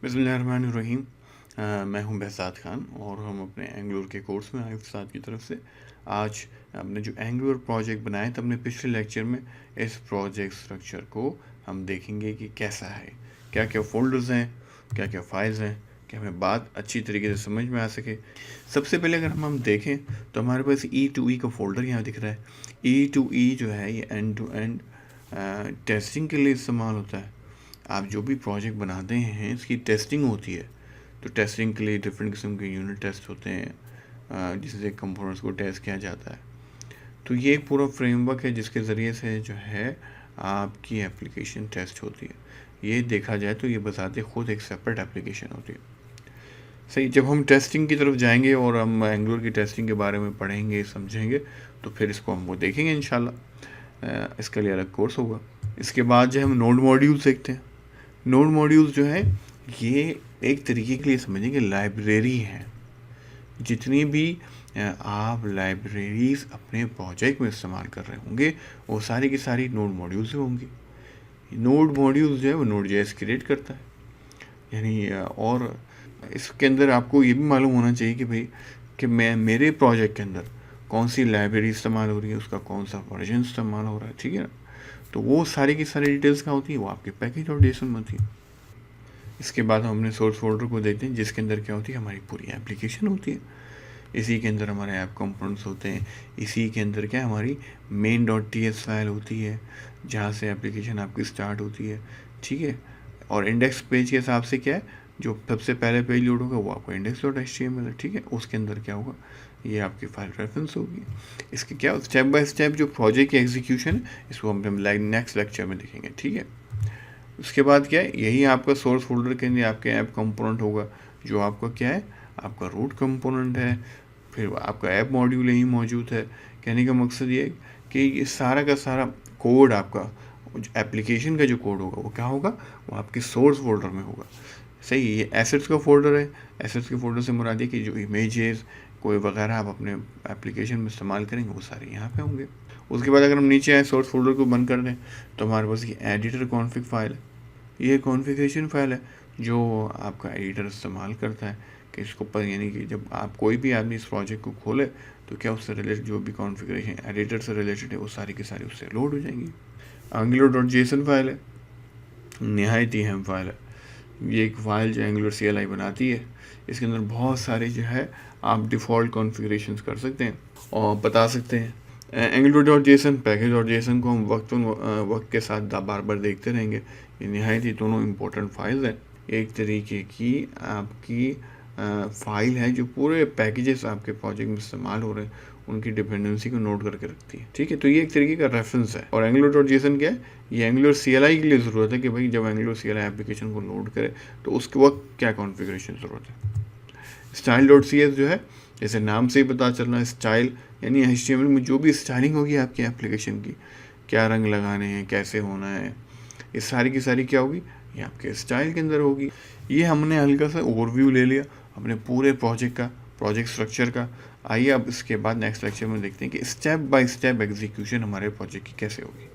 बिस्मिल्लाहिर्रहमानिर्रहीम। मैं हूं behzad खान और हम अपने एंगुलर के कोर्स में आयुफ साहब की तरफ से आज हमने जो एंगुलर प्रोजेक्ट बनाया था अपने पिछले लेक्चर में, इस प्रोजेक्ट स्ट्रक्चर को हम देखेंगे कि कैसा है, क्या क्या फोल्डर्स हैं, क्या क्या फाइल्स हैं, कि हमें बात अच्छी तरीके से समझ में आ सके। सबसे पहले अगर हम देखें तो हमारे पास E2E का फोल्डर यहाँ दिख रहा है। E2E जो है ये एंड टू एंड टेस्टिंग के लिए इस्तेमाल होता है। आप जो भी प्रोजेक्ट बनाते हैं इसकी टेस्टिंग होती है, तो टेस्टिंग के लिए डिफरेंट किस्म के यूनिट टेस्ट होते हैं जिससे कंपोनेंट्स को टेस्ट किया जाता है। तो ये एक पूरा फ्रेमवर्क है जिसके ज़रिए से जो है आपकी एप्लीकेशन टेस्ट होती है। ये देखा जाए तो ये बताते खुद एक सेपरेट एप्लीकेशन होती है। सही, जब हम टेस्टिंग की तरफ जाएंगे और हम एंगुलर की टेस्टिंग के बारे में पढ़ेंगे, समझेंगे, तो फिर इसको हम वो देखेंगे इंशाल्लाह। इसके लिए अलग कोर्स होगा। इसके बाद जो हम नोड मॉड्यूल्स देखते हैं। नोड मॉड्यूल्स जो है ये एक तरीके के लिए समझेंगे लाइब्रेरी है। जितनी भी आप लाइब्रेरीज अपने प्रोजेक्ट में इस्तेमाल कर रहे होंगे वो सारी की सारी नोड मॉड्यूल्स होंगी। नोड मॉड्यूल्स जो है वो नोड जेएस क्रिएट करता है, यानी और इसके अंदर आपको ये भी मालूम होना चाहिए कि भाई कि मैं मेरे प्रोजेक्ट के अंदर कौन सी लाइब्रेरी इस्तेमाल हो रही है, उसका कौन सा वर्जन इस्तेमाल हो रहा है, ठीक है ना। तो वो सारी की सारी डिटेल्स क्या होती है, वो आपके पैकेज और जेसन में होती है। इसके बाद हम अपने सोर्स फोल्डर को देखते हैं जिसके अंदर क्या होती है, हमारी पूरी एप्लीकेशन होती है। इसी के अंदर हमारे ऐप कंपोनेंट्स होते हैं। इसी के अंदर क्या हमारी main.ts फाइल होती है जहाँ से एप्लीकेशन आपकी स्टार्ट होती है, ठीक है। और इंडेक्स पेज के हिसाब से क्या है, जो सबसे पहले पेज लोड होगा वो आपका index.html है, ठीक है। उसके अंदर क्या होगा, ये आपकी फाइल रेफरेंस होगी। इसके क्या स्टेप बाय स्टेप जो प्रोजेक्ट की एग्जीक्यूशन है इसको हम नेक्स्ट लेक्चर में देखेंगे, ठीक है। उसके बाद क्या है, यही आपका सोर्स फोल्डर के अंदर आपके ऐप कंपोनेंट होगा जो आपका क्या है, आपका रूट कंपोनेंट है। फिर आपका ऐप मॉड्यूल यहीं मौजूद है। कहने का मकसद ये है कि ये सारा का सारा कोड आपका एप्लीकेशन का जो कोड होगा वो क्या होगा, वो आपके सोर्स फोल्डर में होगा। सही, ये एसेट्स का फोल्डर है। एसेट्स के फोल्डर से मुराद है कि जो इमेजेस कोई वगैरह आप अपने एप्लीकेशन में इस्तेमाल करेंगे वो सारे यहाँ पे होंगे। उसके बाद अगर हम नीचे आए सोर्स फोल्डर को बंद कर दें तो हमारे पास ये एडिटर कॉन्फ़िग फाइल है। ये कॉन्फ़िगरेशन फाइल है जो आपका एडिटर इस्तेमाल करता है कि इसको पर, यानी कि जब आप कोई भी आदमी इस प्रोजेक्ट को खोले तो क्या उससे रिलेटेड जो भी कॉन्फ़िगरेशन एडिटर से रिलेटेड है वो सारी की सारी उससे लोड हो जाएंगी। angular.json फाइल है, नहायत ही अहम फाइल है। ये एक फ़ाइल जो एंगुलर CLI बनाती है, इसके अंदर बहुत सारे जो है आप डिफ़ॉल्ट कॉन्फ़िगरेशन कर सकते हैं और बता सकते हैं। angular.json package.json को हम वक्त के साथ बार बार देखते रहेंगे। ये नहायत ही दोनों इम्पोर्टेंट फाइल्स हैं। एक तरीके की आपकी फ़ाइल है जो पूरे पैकेजेस आपके प्रोजेक्ट में इस्तेमाल हो रहे हैं उनकी डिपेंडेंसी को नोट करके रखती है, ठीक है। तो ये एक तरीके का रेफरेंस है। और angular.json क्या है, ये एंगुलर CLI के लिए ज़रूरत है कि भाई जब एंगुलर CLI एप्लीकेशन को लोड करे तो उसके वक्त क्या कॉन्फ़िगरेशन ज़रूरत है। style.cs जो है, जैसे नाम से ही पता चल रहा है, स्टाइल यानी HTML में जो भी स्टाइलिंग होगी आपकी एप्लीकेशन की, क्या रंग लगाने हैं, कैसे होना है, ये सारी की सारी क्या होगी, ये आपके स्टाइल के अंदर होगी। ये हमने हल्का सा ओवरव्यू ले लिया अपने पूरे प्रोजेक्ट का, प्रोजेक्ट स्ट्रक्चर का। आइए अब इसके बाद नेक्स्ट लेक्चर में देखते हैं कि स्टेप बाय स्टेप एग्जीक्यूशन हमारे प्रोजेक्ट की कैसे होगी।